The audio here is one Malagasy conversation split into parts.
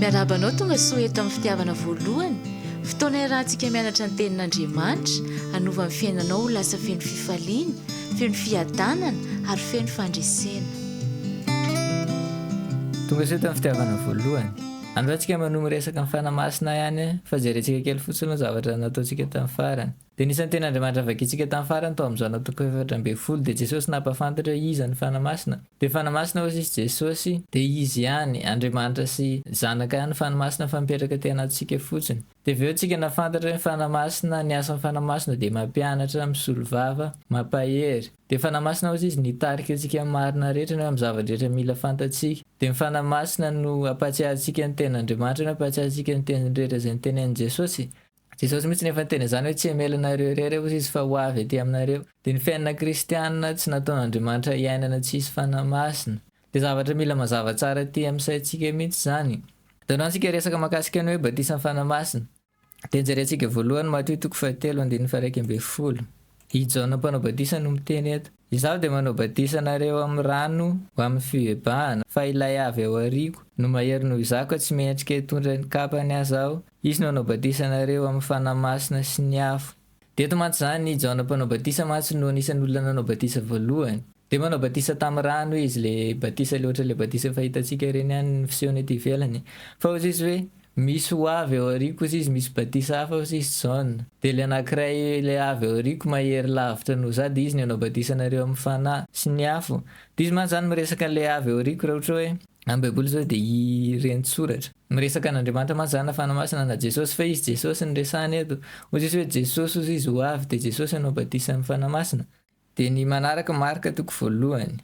Miarabanao tonga soa eto amin'ny fitiavana voalohany. Fotoana iarahantsika mianatra ny tenin'Andriamanitra, hanova amin'ny fiainanao ho lasa feno fifaliana, feno fiadanana ary feno fandresena. Tonga soa eto amin'ny fitiavana voalohany. Androantsika manomy resaka amin'ny Fanahy Masina ihany, fa jerentsika kely fotsiny ny zavatra nataontsika tamin'ny farany. Dia nisan'ny tenin'Andriamanitra vakintsika tamin'ny farany tao amin'ny Jaona 4:12 dia Jesosy nampafantatra iza ny Fanahy Masina. Dia Fanahy Masina hozy izy Jesosy dia izy ihany Andriamanitra sy zanaka ihany Fanahy Masina fa mipetraka teny antsika fotsiny. Dia aveo tsika nafantatra ny Fanahy Masina, ny asan'ny Fanahy Masina dia mampianatra, misolo vava, mampahery. Dia Fanahy Masina hozy izy nitarika antsika marina rehetra ny amin'ny zavatra mila fantatsika. Dia ny Fanahy Masina no ampatsiahantsika ny tenin'Andriamanitra, ampatsiahantsika ny teny rehetra izay nitenenin Jesosy. Jesosy mihitsy nefa niteny izany hoe tsy hamelanareo irery hozy izy fa ho avy aty aminareo. Dia ny fiainana kristianina tsy nataon'Andriamanitra iainana tsisy Fanahy Masina. Dia zavatra mila mazava tsara aty amin'ny saintsika mihitsy izany. Dia antsika resaka mahakasika ny hoe Batisan'ny Fanahy Masina. Dia jerentsika voalohany Matoa 7:1-10. I Jaona mpanao batisa no miteny eto. Izaho dia manao batisa anareo amin'ny rano ho amin'ny fivebahana, fa ilay avy ao aoriako no mahery noho izaho ka tsy mendrika hitondra ny kapany azaho. Izy no manao batisa anareo amin'ny Fanahy Masina sy ny afo. Dia eto mantsy izany i Jaona mpanao batisa mantsy no anisan'ny olona nanao batisa voalohany. Dia manao batisa tamin'ny rano izy, le batisa le ohatra le batisa fahitantsika ireny ihany ny fisehoany ety ivelany. Fa hozy izy hoe misy ho avy ao aoriako hozy izy, misy batisa hafa hozy izy Jaona. Dia le anankiray le avy ao aoriako mahery lavitra noho izaho dia izy no nanao batisa anareo amin'ny fanahy sy ny afo. Dia izy mantsy izany miresaka le avy ao aoriako raha ohatra hoe amin'ny Baiboly zao dia irenitsoratra. Miresaka an'Andriamanitra mantsy izany na Fanahy Masina na Jesosy, fa izy Jesosy no resahany eto. Hozy izy hoe Jesosy hozy izy ho avy dia Jesosy nanao batisa amin'ny Fanahy Masina. Dia ny manaraka Marka 1:1.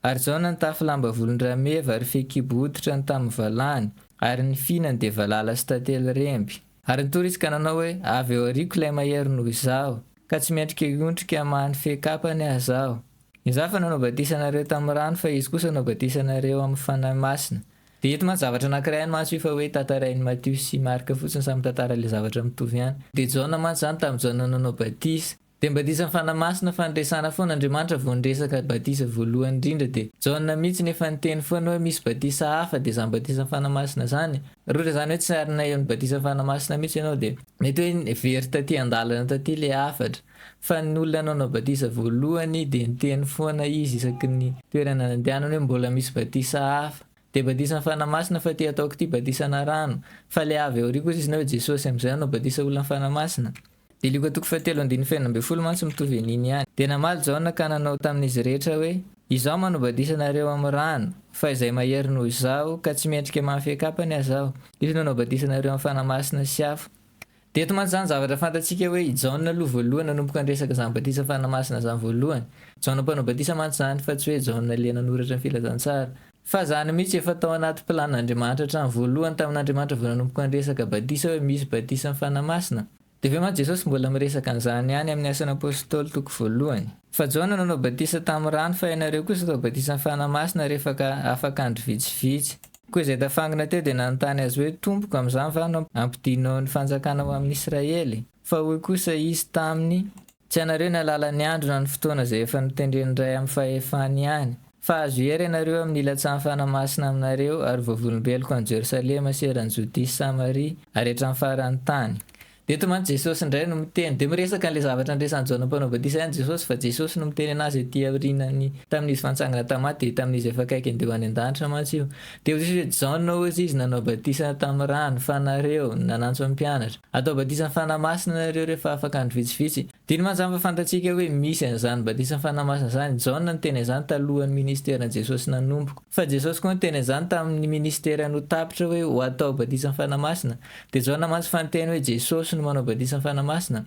Ary Jaona nitafy lamba volon-drameva ary fehikibo hoditra ny tamin'ny valahany, ary ny fihinany dia valala sy tantely remby. Ary nitoritsika nanao hoe avy ao aoriako ilay mahery noho izaho, ka tsy mendrika hiondrika mahany fehikapany azaho. Izaho fa nanao batisa anareo tamin'ny rano, fa izy kosa nanao batisa anareo amin'ny Fanahy Masina. Dia eto mantsy zavatra anankiray ihany mantsy fa hoe tantarain'i Matoa sy Marka fotsiny samy tantara le zavatra mitovy ihany. Dia Jaona mantsy izany tamin'ny Jaona nanao batisa. Dia Batisan'ny Fanahy Masina fandresana foana Andriamanitra vao niresaka batisa voalohany indrindra. Dia Jaona mihitsy nefa niteny foana hoe misy batisa hafa dia izany Batisan'ny Fanahy Masina izany. Rohatra izany hoe tsy arina eo ny Batisan'ny Fanahy Masina mihitsy ianao dia mety hoe very taty an-dalana taty le hafatra. Fa ny olona nanao batisa voalohany dia niteny foana izy isaky ny toerana nandehanany hoe mbola misy batisa hafa. Dia Batisan'ny Fanahy Masina fa ty ataoko ty batisana rano. Fa le avy ao aoriako izy na hoe Jesosy amin'izay nanao batisa olona Fanahy Masina. Dia Luka 7:7 mantsy mitovy an'iny ihany. Dia namaly Jaona ka nanao tamin'izy rehetra hoe izaho manao batisa anareo amin'ny rano, fa izay mahery noho izaho ka tsy mendrika mahany fehikapany azaho. Izy nanao batisa anareo amin'ny Fanahy Masina sy afo. Dia eto mantsy izany zavatra fantatsika hoe i Jaona aloha voalohany nanomboka niresaka izany batisa Fanahy Masina izany voalohany. Jaona mpanao batisa mantsy izany fa tsy hoe Jaona le nanoratra ny filazantsara. Fa izany mihitsy efa tao anaty planin'Andriamanitra hatramin'ny voalohany tamin'Andriamanitra vao nanomboka niresaka batisa hoe misy batisa amin'ny Fanahy Masina. Dia aveo mantsy Jesosy mbola miresaka an'izany ihany amin'ny Asan'ny Apostoly 1. Fa Jaona nanao batisa tamin'ny rano, fa ianareo kosa atao batisa amin'ny Fanahy Masina rehefa afaka andro vitsivitsy. Koa izay tafangana teo dia nanontany azy hoe tompoko amin'izany va no ampidinao ny fanjakana ho amin'ny Israely? Fa hoy kosa izy taminy, tsy ianareo nalala ny andro na ny fotoana izay efa nitendren'ny Ray amin'ny fahefany ihany. Fa azo hery ianareo amin'ny ilatsahan'ny Fanahy Masina aminareo ary voavolombeloko any Jerosalema sy eran'ny Jodia sy Samaria ary hatramin'ny faran'ny tany. Dia eto mantsy Jesosy indray no miteny. Dia miresaka an'ilay zavatra andresan'ny Jaona mpanao batisa ihany Jesosy, fa Jesosy no miteny anazy aty aorinany tamin'izy fantsangana tamaty dia tamin'izy efa akaiky andeha ho any an-danitra mantsy io. Dia hozy izy hoe Jaona hozy izy nanao batisa tamin'ny rano fa nareo nanantso amin'ny mpianatra. Atao batisan'ny Fanahy Masina nareo rehefa afaka andro vitsivitsy. Dia iny mantsy izany fa fantatsika hoe misy an'izany batisan'ny Fanahy Masina izany. Jaona niteny izany talohan'ny ministeran'i Jesosy nanomboko. Fa Jesosy koa niteny izany tamin'ny ministerany ho tapitra hoe ho atao batisan'ny Fanahy Masina. Dia Jaona mantsy fa niteny hoe Jesosy no manao batisan'ny Fanahy Masina.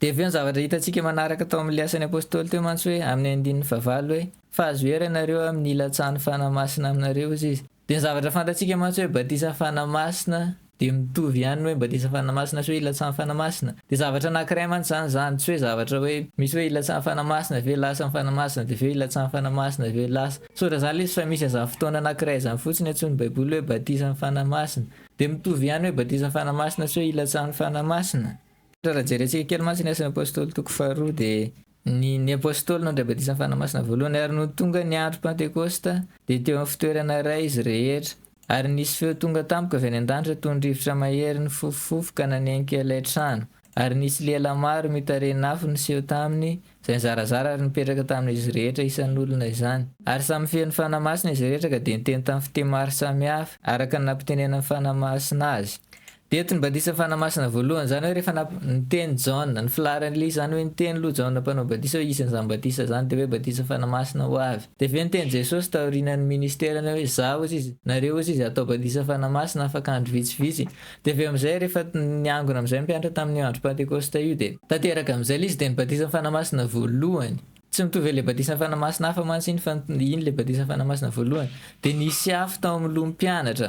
Dia aveo ny zavatra hitantsika manaraka tao amin'ny Asan'ny Apostoly teo mantsy hoe amin'ny 9:9 hoe fa azo hery ianareo amin'ny ilatsahan'ny Fanahy Masina aminareo izy izy. Dia ny zavatra fantatsika mantsy hoe batisan'ny Fanahy Masina dia mitovy ihany hoe batisan'ny Fanahy Masina sy hoe ilatsahan'ny Fanahy Masina. Dia zavatra anankiray mantsy izany tsy hoe zavatra hoe misy hoe ilatsahan'ny Fanahy Masina ve lasa amin'ny Fanahy Masina dia ve ilatsahan'ny Fanahy Masina ve lasa. Saotra izany izy fa misy an'izany fotoana anankiray izany fotsiny antsoin'ny Baiboly hoe batisan'ny Fanahy Masina. Dia mitovy ihany hoe batisan'ny Fanahy Masina sy hoe ilatsahan'ny Fanahy Masina. Raha jerentsika kely mantsy ny Asan'ny Apostoly 2 dia ny apôstôly nandray batisan'ny Fanahy Masina voalohany ary no tonga ny andro Pentekosta dia teo amin'ny fitoerana iray izy rehetra ary nisy feo tonga tampoka avy any an-danitra toy ny rivotra mahery ny fofofofoka nanenika ilay trano, ary nisy lela maro mitarenafo niseho taminy, izay zarazara ary nipetraka tamin'izy rehetra isan'olona izany. Ary samy feno fanahy masina izy rehetra ka dia niteny tamin'ny fiteny maro samihafa araka ny nampitenenan'ny fanahy masina azy. Teto ny batisa fanahy masina voalohany zany hoe rehefa niteny Jaona ny filaran'ilay zany hoe niteny aloha Jaona mpanao batisa hoe isan'izany batisa zany dia hoe batisa fanahy masina ho avy. Dia avy eo niteny Jesosy taorian'ny ministerana hoe zaho ozy izy, nareo ozy izy atao batisa fanahy masina afaka andro vitsivitsy. Dia avy eo amin'izay rehefa niangona amin'izay mpianatra tamin'ny andro Pentekosta io dia tanteraka amin'izay ilay izy dia ny batisa fanahy masina voalohany. Tsy mitovy le batisa fanahy masina hafa mantsy iny fa iny le batisa fanahy masina voalohany. Dia nisy afo tao amin'ny loha mpianatra.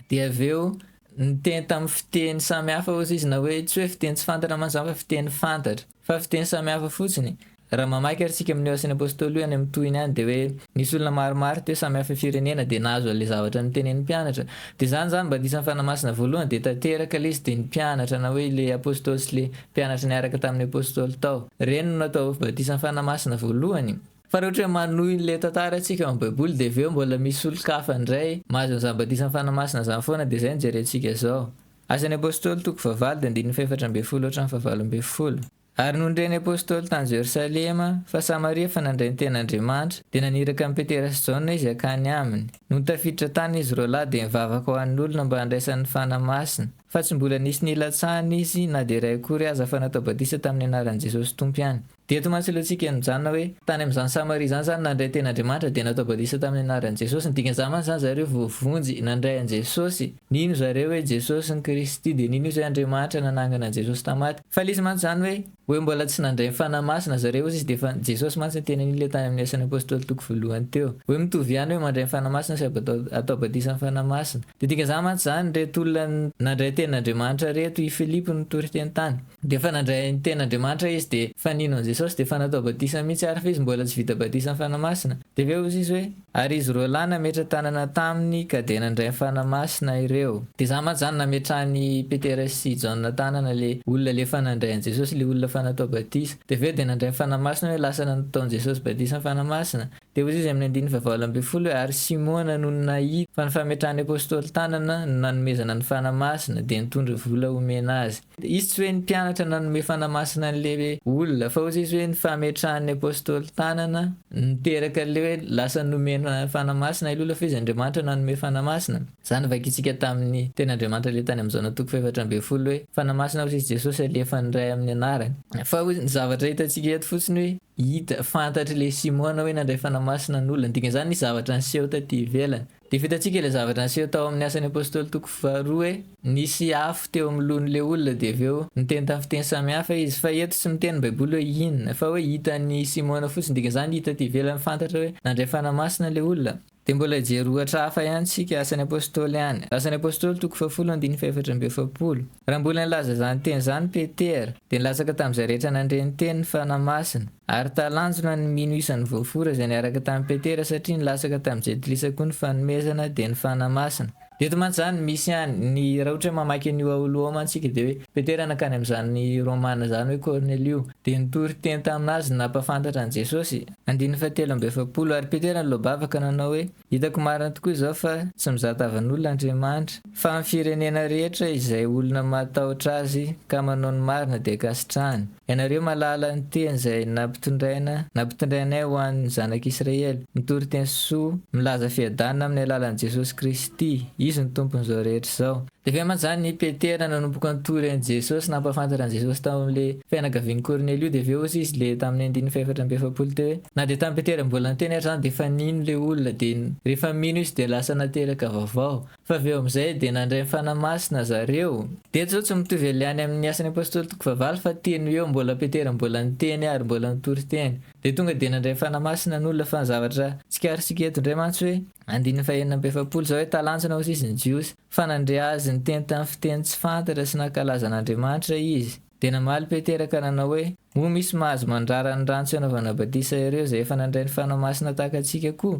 Dia avy eo niteny tamin'ny fiteny samihafa ozy izy na hoe tsy hoe fiteny tsy fantatra mantsy fa fiteny fantatra, fa fiteny samihafa fotsiny. Raha mamaky aritsika amin'ny Asan'ny Apostoly any amin'ny tohiny any dia hoe nisy olona maromaro teo samihafa firenena dia nahazo an'ilay zavatra nitenen'ny mpianatra. Dia zany batisan'ny fanahy masina voalohany dia tanteraka ilay izy dia ny mpianatra na hoe ilay apôstôly sy ilay mpianatra niaraka tamin'ny apôstôly tao. Ireny no natao batisan'ny fanahy masina voalohany. Fa rehetra hoe manohy ilay tantara antsika amin'ny Baiboly dia avy eo mbola misy olo-kafa indray mahazo an'izany batisan'ny fanahy masina zany foana dia izay no jerentsika zao. Asan'ny Apostoly toko 9:4-9. Ary nondreny apôstôly tany Jerosalema fa Samaria fa nandray ny ten'Andriamanitra dia naniraka amin'ny Petera sy Jaona izy akany aminy. No tafiditra tany izy roa lahy dia nivavaka ho an'ny olona mba handraisan'ny fanahy masina, fa tsy mbola nisy nilatsahana izy na dia iray akory aza fa natao batisa tamin'ny anaran'i Jesosy Tompo ihany. Dia eto mantsy iloantsika mijanona hoe tany amin'izany Samaria zany nandray ten'Andriamanitra dia natao batisa tamin'ny anaran'i Jesosy. Dikan'izany mantsy zany zareo voavonjy nandray an'i Jesosy. Nino zareo hoe Jesosy ny Kristy dia nino izy hoe Andriamanitra nanangana an'i Jesosy tamaty. Fa lisy mantsy zany hoe mbola tsy nandray ny fanahy masina zareo izy dia Jesosy mantsy tenen'ilay tany amin'ny Asan'ny Apôstôly toko voalohany teo. Hoe mitovy ihany hoe mandray ny fanahy masina sy atao batisan'ny fanahy masina. Dia dikan'izany mantsy zany reto olona nandray ten'Andriamanitra reto i Filipo notory teny tany. Dia fa nandray ny ten'Andriamanitra izy dia fa nino Jesosy dia fa natao batisa mihitsy ary fa izy mbola tsy vita batisan'ny fanahy masina. Dia avy eo izy hoe ary izy roa lahy nametra tanana taminy ka dia nandray ny fanahy masina ireo. Dia zany mantsy zany nametrahany Petera sy Jaona tanana le olona le fa nandray an'i Jesosy le olona fa natao batisa. Dia avy eo dia nandray ny fanahy masina hoe lasa nataon'i Jesosy batisan'ny fanahy masina. Dia hoy izy amin'ny 9:20 hoe ary Simona no nahita fa ny fametrahany apôstôly tanana no nanomezana ny fanahy masina dia nitondra vola omena azy. Izy tsy hoe ny mpianatra nanome fanahy masina an'le olona fa hoy izy hoe ny fametrahany apôstôly tanana niteraka le hoe lasa nomena fanahy masina ilolona fa izy Andriamanitra nanome fanahy masina. Zany vakitsika tamin'ny ten'Andriamanitra le tany amin'ny Jaona toko 4:20 hoe fanahy masina hoy izy Jesosy alefa ny ray amin'ny anarany. Fa ny zavatra hitantsika eto fotsiny hoe hita fantatra le Simona hoe nandray fanahy masina ny olona. Dikan'izany nisy zavatra niseho taty ivelany. Dia fitantsika ilay zavatra niseho tao amin'ny Asan'ny Apôstôly toko 2 hoe nisy afo teo amin'ny lohan'ilay olona dia avy eo niteny tamin'ny fiteny samihafa izy. Fa eto tsy miteny Baiboly hoe inona fa hoe hitan'ny Simona fotsiny. Dikan'izany hita taty ivelany fantatra hoe nandray fanahy masina le olona. Dia mbola jery ohatra hafa ihany tsika Asan'ny Apôstôly ihany. Asan'ny Apôstôly toko 10:4-20. Raha mbola nilaza zany teny zany Petera dia nilatsaka tamin'izay rehetra nandray ny teny ny fanahy masina. Ary talanjona ny mino isan'ny voafora izay niaraka tamin'ny Petera satria nilatsaka tamin'izay tilisa koa ny fanomezana dia ny fanahy masina. Dia eto mantsy zany misy ihany raha ohatra hoe mamaky an'io aolo mantsika dia hoe Petera nakany amin'izany Romana zany hoe Cornelio dia nitory teny taminazy nampafantatra an'i Jesosy. 9:7 Ary Petera nilobavaka nanao hoe hitako marina tokoa izao fa tsy mizatavan'olona Andriamanitra fa amin'ny firenena rehetra izay olona matahotra azy ka manao ny marina dia kasitrahany. Ianareo mahalala ny teny izay nampitondrainay ho an'ny zanak'Israely. Mitory teny soa milaza fiadanana amin'ny alalan'i Jesosy Kristy. Izy ny tompon'izao rehetra izao. Dia avy mantsy zany Petera nanomboka nitory an'i Jesosy nampafantatra an'i Jesosy tao amin'ilay fianakavian'ny Cornelio. Dia avy eo izy le tamin'ny 9:4 teo hoe na dia tamin'ny Petera mbola niteny zany dia fa nino le olona dia rehefa mino izy dia lasa nateraka vaovao. Fa avy eo amin'izay dia nandray ny fanahy masina zareo. Dia eto zao tsy mitovy any amin'ny Asan'ny Apôstôly toko 9 fa teny eo mbola Petera mbola niteny ary mbola nitory teny. Dia tonga dia nandray ny fanahy masina n'olona fa ny zavatra tsikarisika eto indray mantsy hoe 9:40 zao hoe talanjona hoy izy ny Jiosy fa nandray azy niteny tamin'ny fiteny tsy fantatra sy nankalaza n'Andriamanitra izy. Dia namaly Petera ka nanao hoe misy mahazo mandrara ny rano tsy hanaovana batisa ireo izay efa nandray ny fanahy masina tahaka antsika koa.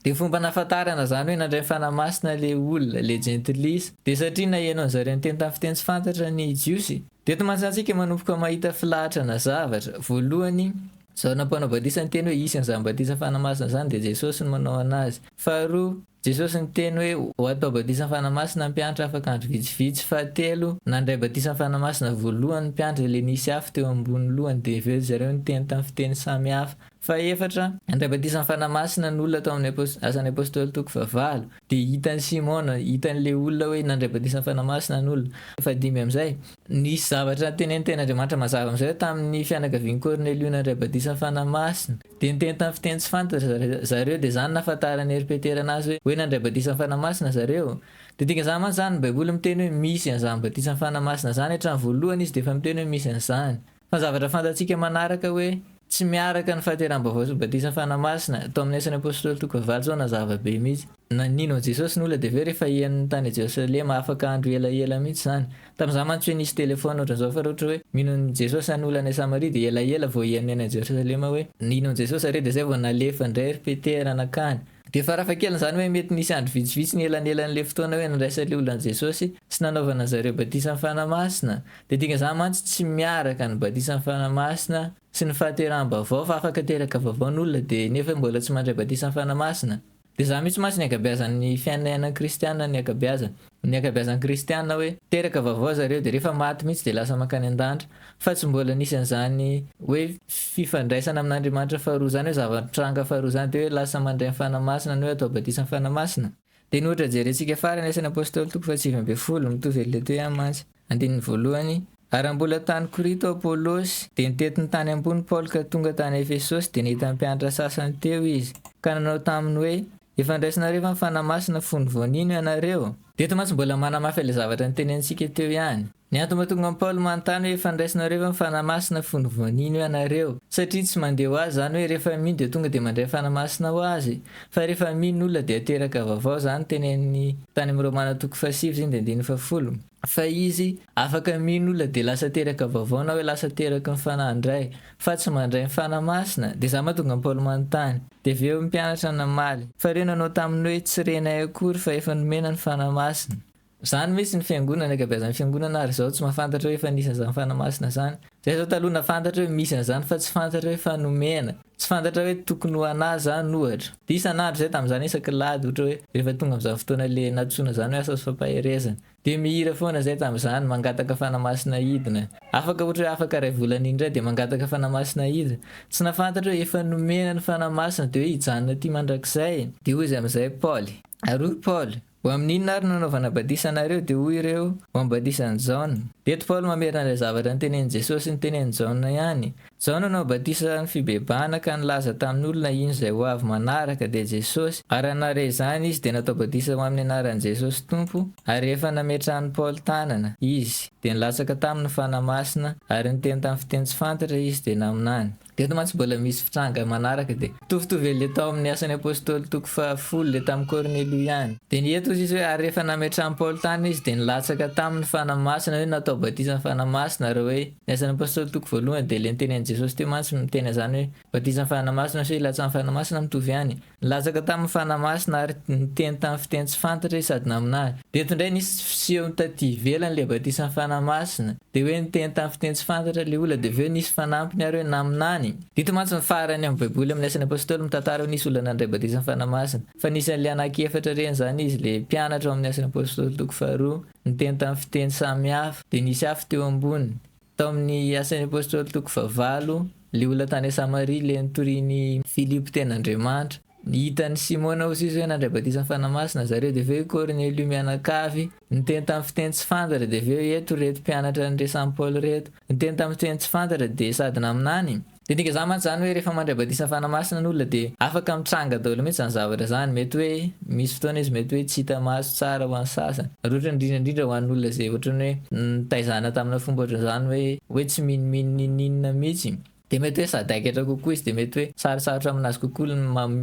Dia fomba nahafantarana zany hoe nandray ny fanahy masina le olona le gentilisa dia satria naheno an'zareo niteny tamin'ny fiteny tsy fantatra ny Jiosy. Dia eto mantsy antsika manomboka mahita filahatra na zavatra. Voalohany Jaona mpanao batisa niteny hoe isan'izany batisa fanahy masina zany dia Jesosy no manao anazy. Faharoa Jesosy niteny hoe ho atao batisan'ny Fanahy Masina mpianatra afaka andro vitsivitsy. Fahatelo nandray batisan'ny Fanahy Masina voalohany mpianatra le nisy afo teo ambony lohany dia aveo zareo niteny tamin'ny fiteny samihafa. Faefatra nandray batisan'ny Fanahy Masina n'olona tao amin'ny Asan'ny Apostoly toko 9 dia hitan'ny Simona, hitan'le olona hoe nandray batisan'ny Fanahy Masina n'olona. Fahadimy amin'izay nisy zavatra teneny ten'Andriamanitra mazava amin'izay tamin'ny fianakavian'ny Kornelio nandray batisan'ny Fanahy Masina dia niteny tamin'ny fiteny tsy fantatra zareo dia zany nahafantarany eripeterana azy hoe nandray batisan'ny Fanahy Masina zareo. Dia dikan'izany mantsy zany ny Baiboly miteny hoe misy an'izany batisan'ny Fanahy Masina zany hatramin'ny voalohany izy dia efa miteny hoe misy an'izany. Fa zavatra fantatsika manaraka hoe tsy miaraka ny fahateram-baovao sy batisan'ny Fanahy Masina tao amin'ny Asan'ny Apostoly toko 9 zao na zava-be mihitsy. Nanino Jesosy n'olona dia aveo rehefa hihain'ny tany Jerosalema afaka andro elaela mihitsy zany. Tamin'izany mantsy hoe nisy telefona ohatran'izao fa ohatra hoe minon'ny Jesosy any olana Samaria dia elaela vao hihain'ny any Jerosalema hoe ninon'ny Jesosy are dia zay vao nalefa ndray repetera nakany. Dia farafahakeliny zany hoe mety nisy andro vitsivitsy ny elanelan'le fotoana hoe nandraisa le olona Jesosy sy nanaovana zareo batisan'ny Fanahy Masina. Dia dikan'izany mantsy tsy miaraka ny batisan'ny Fanahy Masina sy ny fahateram-baovao fa afaka teraka vaovao n'olona dia nefa mbola tsy mandray batisan'ny Fanahy Masina. Dia za mihitsy mantsy ny ankabeazan'ny fiainana kristianina ny ankabeazan'ny kristianina hoe teraka vaovao zareo dia rehefa maty mihitsy dia lasa mankany an-danitra fa tsy mbola nisy an'izany hoe fifandraisana amin'Andriamanitra faharoa zany hoe zava-tranga faharoa zany dia hoe lasa mandray ny Fanahy Masina ny hoe atao batisan'ny Fanahy Masina. Dia ny ohatra jerentsika farany Asan'ny Apôstoly toko 9 mitovy le toy ihany mantsy. Andininy voalohany ary mbola tany Korito Apôlosy dia nitety ny tany ambony Paoly ka tonga tany Efesosy dia nahita mpianatra sasany teo izy ka nanao taminy hoe efa ndraisinareo fa ny Fanahy Masina fony voanino ianareo. Dia eto mantsy mbola manamafy ilay zavatra nitenensika teo ihany. Ny antony mahatonga an'i Paoly manontany hoe efa ndraisinareo fa ny Fanahy Masina fony voanino ianareo satria tsy mandeha ho azy zany hoe rehefa mino dia tonga dia mandray Fanahy Masina ho azy fa rehefa mino olona dia ateraka vaovao zany tenen'ny tany amin'ny Romana toko 7 dia 10 fa izy afaka mino olona dia lasa teraka vaovao na hoe lasa teraka ny fanahy indray fa tsy mandray ny Fanahy Masina. Dia za mahatonga an'i Paoly manontany dia aveo mpianatra namaly fa reo nanao taminy hoe tsy renay akory fa efa nomena ny Fanahy Masina. Zany mihitsy ny fiangonana ankabeazan'ny fiangonana ary zao tsy mahafantatra hoe efa nisy an'izany Fanahy Masina zany. Zay zao taloha nafantatra hoe misy an'izany fa tsy fantatra hoe fanomena, tsy fantatra hoe tokony ho anazy zany ohatra. Dia isan'andro zay tamin'izany isan-kilady ohatra hoe rehefa tonga amin'izany fotoana le natsoina zany hoe asa sy fampaherezana dia mihira foana zay tamin'izany mangataka Fanahy Masina hidina. Afaka ohatra hoe afaka ray volana indray dia mangataka Fanahy Masina hidina. Tsy nafantatra hoe efa nomena ny Fanahy Masina dia hoe hijanona ty mandrakizay. Dia hoy izy amin'izay Paoly, ary Paoly ho amin'inona ary nanaovana batisa anareo dia hoy ireo ho amin'ny batisan'ny Jaona. Dia eto Paoly mamerina ilay zavatra nitenen'i Jesosy nitenen'i Jaona ihany. Jaona nao batisa ny fibebahana ka nilaza tamin'olona iny izay ho avy manaraka dia Jesosy ary anare izany izy dia natao batisa ho amin'ny anaran'i Jesosy Tompo ary rehefa nametrahan'i Paoly tanana izy dia nilatsaka tamin'ny Fanahy Masina ary niteny tamin'ny fiteny tsy fantatra izy dia naminany. Dia eto mantsy mbola misy fitranga manaraka dia mitovitovy le tao amin'ny Asan'ny Apôstoly toko 10 le tamin'ny Kornelio ihany. Dia ny eto izy hoe ary rehefa nametrahan'i Paoly tanana izy dia nilatsaka tamin'ny Fanahy Masina hoe natao batisan'ny Fanahy Masina ary hoe ny Asan'ny Apôstoly toko 1 dia le nitenen'i Jesosy teo mantsy miteny zany hoe batisan'ny Fanahy Masina sy ilatsan'ny Fanahy Masina mitovy ihany. Nilatsaka tamin'ny Fanahy Masina ary niteny tamin'ny fiteny tsy fantatra sady naminahy. Dia eto indray nisy fiseho taty ivelany le batisan'ny Fanahy Masina dia hoe niteny tamin'ny fiteny tsy fantatra le olona dia aveo nisy fanampiny ary hoe naminany. Dito mantsy ny farany amin'ny Baiboly amin'ny Asan'ny Apôstoly mitantara hoe nisy olona nandray batisan'ny Fanahy Masina fa nisy an'le anaky-efatra reny zany izy le mpianatra amin'ny Asan'ny Apôstoly toko 2 niteny tamin'ny fiteny samihafa dia nisy afo teo amboniny. Tao amin'ny Asan'ny Apôstoly toko 9 le olona tany Samaria le nitoriany Filipo ten'Andriamanitra hitan'ny Simona aussi hoe nandray batisan'ny Fanahy Masina zareo dia aveo Kornelio mianakavy niteny tamin'ny fiteny tsy fantatra dia aveo eto reto mpianatra nyresan'i Paoly reto niteny tamin'ny fiteny tsy fantatra dia sady naminany. Dia nika zany mantsy zany hoe rehefa mandray batisan'ny Fanahy Masina n'olona dia afaka mitranga daholo mihitsy zany zavatra zany. Mety hoe misy fotoana izy mety hoe tsy hita maso tsara ho an'ny sasany ary ohatra indrindra ho an'olona zay ohatrany hoe nitaizana tamina fomba ohatran'izany hoe tsy minominona mihitsy. Dia mety hoe sady haikatra kokoa izy dia mety hoe sarosarotra aminazy kokoa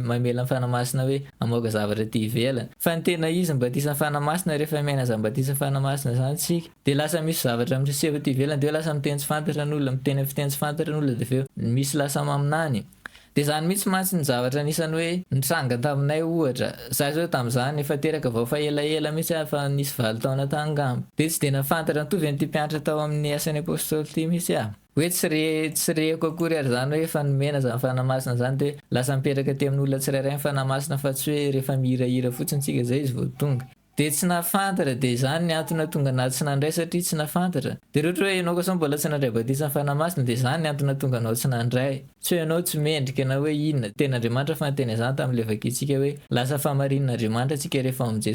mamela ny Fanahy Masina hoe amoaka zavatra ty ivelany. Fa ny tena izy ny batisan'ny Fanahy Masina rehefa miaina zany batisan'ny Fanahy Masina zany tsika dia lasa misy zavatra miseho ty ivelany dia lasa miteny tsy fantatra n'olona miteny fiteny tsy fantatra n'olona dia aveo misy lasa maminany. Dia zany mihitsy mantsy ny zavatra anisany hoe nitranga taminay ohatra. Za zao tamin'izany efa teraka vao fa elaela mihitsy fa nisy 20 taona tangamba. Dia tsy dia nafantatra nitovy an'ity mpianatra tao amin'ny Asan'ny Apôstoly ty mihitsy hoe tsy rehako akory ary zany hoe fanomena zany fanahy masina zany de lasa mipetraka ty amin'olona tsirairay fanahy masina fa tsy hoe rehefa mihirahira fotsiny tsika zay izy vao tonga de tsy nafantatra de zany ny antony tonga na tsy nandray satria tsy nafantatra de rehetra hoe ianao kosa mbola tsy nandray batisan'ny fanahy masina de zany ny antony tonga anao tsy nandray tsy hoe ianao tsy mendrika na hoe inona ten'Andriamanitra fa nyteny zany tam'le vakintsika hoe lasa famarin'Andriamanitra tsika rehefa amin'ny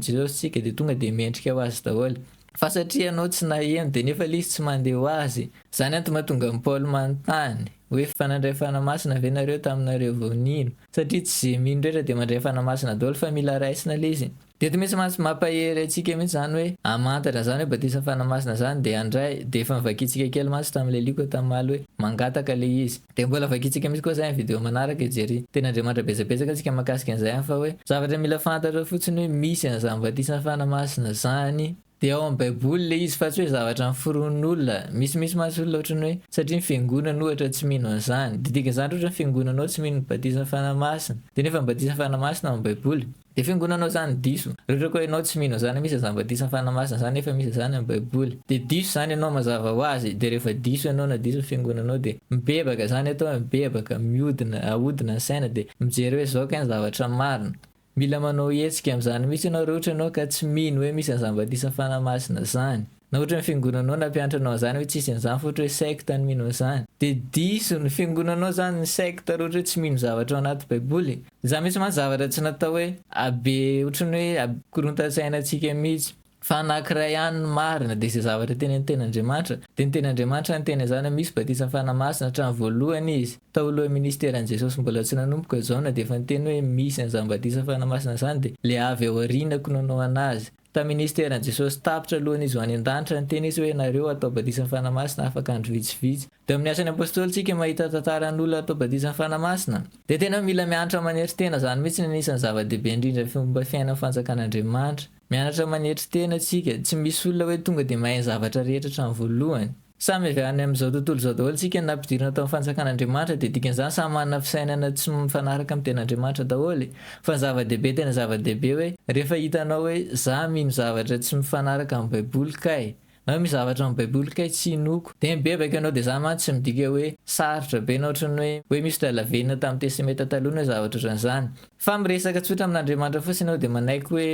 Jesosy tsika de tonga de mendrika ho azy daholo fa satria anao tsy naheno de nefa le izy tsy mandeha ho azy zany antony mahatonga ny Paoly manontany hoe fanandray fanahy masina ve nareo taminareo vao nino satria tsy ze mino rehetra de mandray fanahy masina daholo fa mila raisina le izy de eto misy mampahery atsika mihitsy zany hoe amantatra zany hoe batisan'ny fanahy masina zany de andray de efa mivakitsika kely masy tam'le liko tamaly hoe mangataka le izy de mbola vakitsika misy koa zay ny video manaraka ijery ten'Andriamanitra betsabetsaka atsika mahakasika an'izay fa hoe zavatra mila fantatra fotsiny hoe misy an'izany batisan'ny fanahy masina zany de ao amin'ny baiboly le izy fa tsy hoe zavatra miforon'olona misy masy olona ohatrany hoe satria ny fiangonana ohatra tsy mino an'izany de dikan'izany ohatra ny fiangonanao tsy mino batisan'ny fanahy masina de nefa ny batisan'ny fanahy masina ao amin'ny baiboly de fiangonanao zany diso rehetra koa ianao tsy mino zany misy zany batisan'ny fanahy masina zany nefa misy zany amin'ny baiboly de diso zany ianao mazava ho azy de rehefa diso ianao na diso fiangonanao de mibebaka zany atao mibebaka miodina ahodina ny saina de mijery hoe zao kay ny zavatra marina mila manao hetsika amin'izany mihitsy ianao rehetra ianao ka tsy mino hoe misy an'izany batisan'ny fanahy masina zany na ohatra ny fiangonanao nampianatranao zany hoe tsisy an'izany fa ohatra hoe secte ny mino an'izany de diso ny fiangonanao zany ny secte rehetra hoe tsy mino zavatra ao anaty baiboly za misy mantsy zavatra tsy natao hoe abe ohatrany hoe akorontan-tsainantsika mihitsy fa anankiray ihany ny marina de zay zavatra teny ny ten'Andriamanitra de ny ten'Andriamanitra ny teny zany misy batisan'ny fanahy masina hatramin'ny voalohany izy tao alohan'ny ministeran'i Jesosy mbola tsy nanomboka Jaona de efa niteny hoe misy an'izany batisan'ny fanahy masina zany de le avy ao aorianako nanao anazy ta ministeran'i Jesosy tapitra alohan'izy ho any an-danitra ny teny izy hoe ianareo atao batisan'ny fanahy masina afaka andro vitsivitsy de amin'ny Asan'ny Apostoly tsika mahita tantaran'olona atao batisan'ny fanahy masina de tena mila mianatra maneritry tena zany mihitsy ny anisan'ny zava-dehibe indrindra fomba fiainan'ny fanjakan'Andriamanitra mianatra maneritry tena tsika tsy misy olona hoe tonga de mahay zavatra rehetra hatramin'ny voalohany samy avy any amin'izao tontolo zao daholo tsika nampidirina tao amin'ny fanjakan'Andriamanitra de dikan'izany samy manana fisainana tsy mifanaraka amin'ny ten'Andriamanitra daholo fa ny zava-dehibe tena zava-dehibe hoe rehefa hitanao hoe za mino zavatra tsy mifanaraka amin'ny baiboly kay na misy zavatra amin'ny baiboly kay tsy inoko de mibebaka ianao de za mantsy tsy midika hoe sarotra be na ohatrany hoe misy dalavenina tamin'ny testameta taloha hoe zavatra ohatran'izany fa miresaka tsotra amin'Andriamanitra fotsiny ianao de manaiky hoe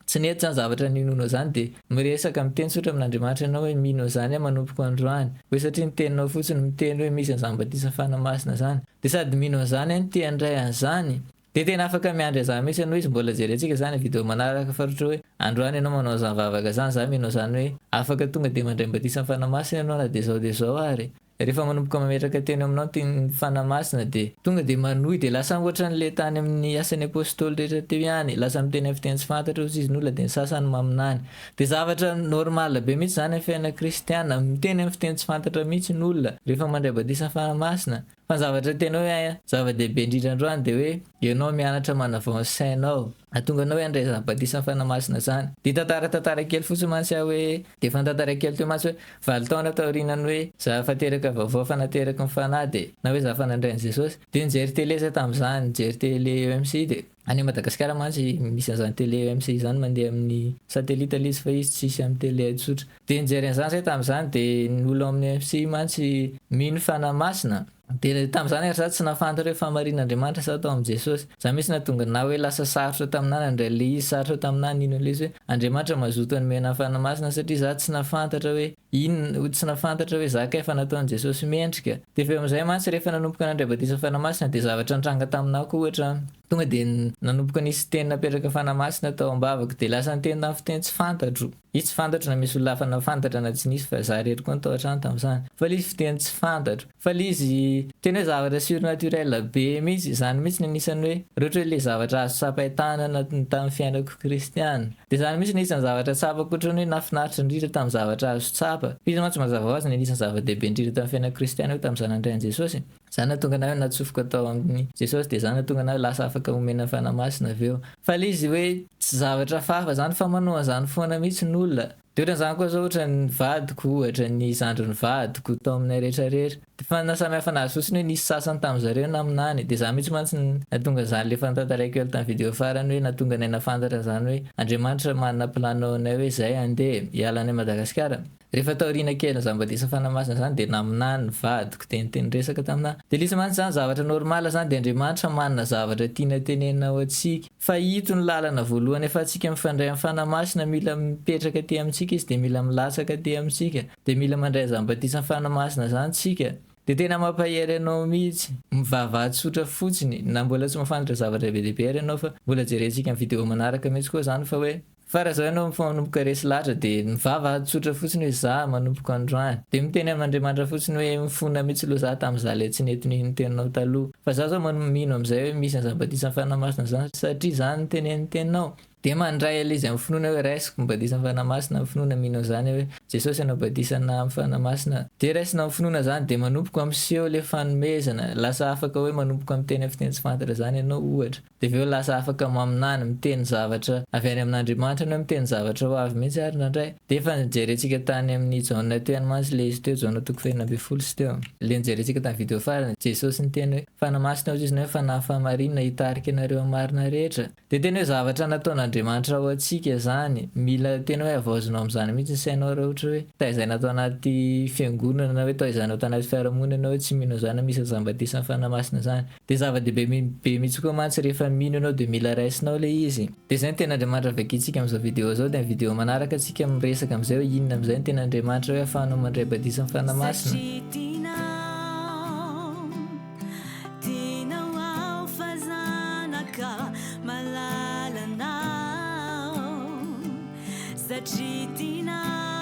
tsy nety zany zavatra ninonao zany de miresaka miteny tsotra amin'Andriamanitra ianao hoe mino zany manompoko androany hoe satria ny teninao fotsiny miteny hoe misy an'izany batisan'ny fanahy masina zany de sady mino zany ny te andray an'izany de tena afaka miandry zany mihitsy ianao izy mbola jerentsika zany video manaraka fa ohatra hoe androany ianao manao zany vavaka zany za mino zany hoe afaka tonga de mandray batisan'ny fanahy masina ianao na de zao ary rehefa manomboka mametraka teny aminao ty fanahy masina de tonga de manohy de lasa ohatran'le tany amin'ny Asan'ny Apostoly rehetra teo ihany lasa miteny amin'ny fiteny tsy fantatra ozy izy n'olona de ny sasany maminany de zavatra normal be mihitsy zany amin'ny fiainana kristiana miteny amin'ny fiteny tsy fantatra mihitsy n'olona rehefa mandray batisan'ny fanahy masina fa zavatra tena hoe zava-dehibe indrindra androany de hoe ianao mianatra manavao ny sainao atonga anao hoe andray zany batisan'ny fanahy masina zany de tantara kely fotsiny mantsy hoe de efa tantara kely teo mantsy hoe valo taona taorianany hoe za fa teraka vaovao fanateraka ny fanahy de na hoe za fanandrain'i Jesosy de nijery tele za tamin'izany nijery tele EMC de any Madagasikara mantsy misy an'izany tele EMC zany mandeha amin'ny satelita le izy fa izy tsisy amin'ny tele tsotra de nijery an'izany zay tamin'izany de ny olo amin'ny EMC mantsy mino fanahy masina de tamin'izany ary za tsy nafantatra hoe famarin'Andriamanitra sa tao amin'ny Jesosy za misy natonga na hoe lasa sarotra taminany andray le izy sarotra taminany ino le izy hoe Andriamanitra mazoto nomena fanahy masina satria za tsy nafantatra hoe inona tsy nafantatra hoe za kay fa nataon'i Jesosy mendrika de efa amin'izay mantsy rehefa nanomboka nandray batisan'ny fanahy masina de zavatra nitranga taminahy koa ohatra tonga de nanomboka nisy teny napetraka fanahy masina tao am-bavako de lasa niteny tamin'ny fiteny tsy fantatro izy tsy fantatro na misy olona hafa nafantatra na tsy nisy fa za rehetra koa nitao an-trano tamin'izany fa le izy fiteny tsy fantatro fa le izy tena hoe zavatra surnaturel be mihitsy zany mihitsy ny anisany hoe rehetra hoe le zavatra azo tsapahitanana tamin'ny fiainako kristiana de zany mihitsy ny isan'ny zavatra tsapako ohatrany hoe nafinaritra indrindra tamin'ny zavatra azo tsapa izy mantsy mazava ho azy ny anisan'ny zava-dehibe indrindra tamin'ny fiainako kristiana hoe tamin'izany nandrain'i Jesosy zany natonga anahy hoe natsofoka tao amin'ny Jesosy de zany natonga anahy lasa afaka omena fanahy masina avy eo fa le izy hoe tsy zavatra fafa zany fa manao an'izany foana mihitsy ny olona de ohatran'izany koa zao ohatra ny vadiko ohatra ny zandro ny vadiko tao aminay rehetrarehetra de fa nasamihafa anazy fotsiny hoe nisy sasany tamin'zareo na aminany de za mihitsy mantsy natonga zany le fantataraiko elo tamin'ny video farany hoe natonga anay nafantatra zany hoe Andriamanitra manana planao anay hoe zay andeha hiala any Madagasikara rehefa taoriana kely za Batisan'ny Fanahy Masina zany de naminany vadiko teny resaka taminahy de lisy mantsy zany zavatra normala zany de Andriamanitra manana zavatra tiana tenenao atsika fa ito ny lalana voalohany efa atsika mifandray amin'ny Fanahy Masina mila mipetraka aty amintsika izy de mila milatsaka aty amintsika de mila mandray za Batisan'ny Fanahy Masina zany tsika de tena mampahery anao mihitsy mivavahatsotra fotsiny na mbola tsy mafantatra zavatra be dehibe ary anao fa mbola jerentsika amin'ny vidéo manaraka mihitsy koa zany fa hoe fa raha zao ianao manomboka resy lahatra de mivavahatsotra fotsiny hoe za manomboka androany de miteny amin'Andriamanitra fotsiny hoe mifona mihitsy loha za tamin'iza le tsy netiny niteninao taloha fa za zao mino am'izay hoe misy an'za Batisan'ny Fanahy Masina zany satria zany ny tenenitenao de mandray ale izy amin'ny finoana hoe raisiko Batisan'ny Fanahy Masina amin'ny finoana mino zany hoe Jesosy anao batisana amin'ny Fanahy Masina de raisina amin'ny finoana zany de manomboka am'seho le fanomezana lasa afaka hoe manomboka amin'ny teny fiteny tsy fantatra zany ianao ohatra de aveo lasa afaka maminany miteny zavatra avy any amin'Andriamanitra no miteny zavatra ho avy mihitsy ary nandray de efa nijerentsika tany amin'ny Jaona teo any mantsy le izy teo Jaona 2:20 sy teo le nijerentsika tamin'ny vidéo farany Jesosy niteny hoe Fanahy Masina izy hoe fanahy famarinina hitarika anareo amin'ny marina rehetra de teny hoe zavatra nataon'Andriamanitra ho atsika zany mila tena hoe avaozinao amin'izany mihitsy sainao raha ohatra hoe taizay natao anaty fiangonana na hoe taizay natao anaty fiarahamonina ianao hoe tsy mino zany misy za Batisan'ny Fanahy Masina zany de zava-dehibe be mihitsy koa mantsy rehefa mino ianao de mila raisinao le izy de zay ny ten'Andriamanitra vakintsika amin'izao vidéo zao de amin'ny vidéo manaraka atsika miresaka amin'izay hoe inona amin'izay ny ten'Andriamanitra hoe ahafahanao mandray Batisan'ny Fanahy Masina Satritina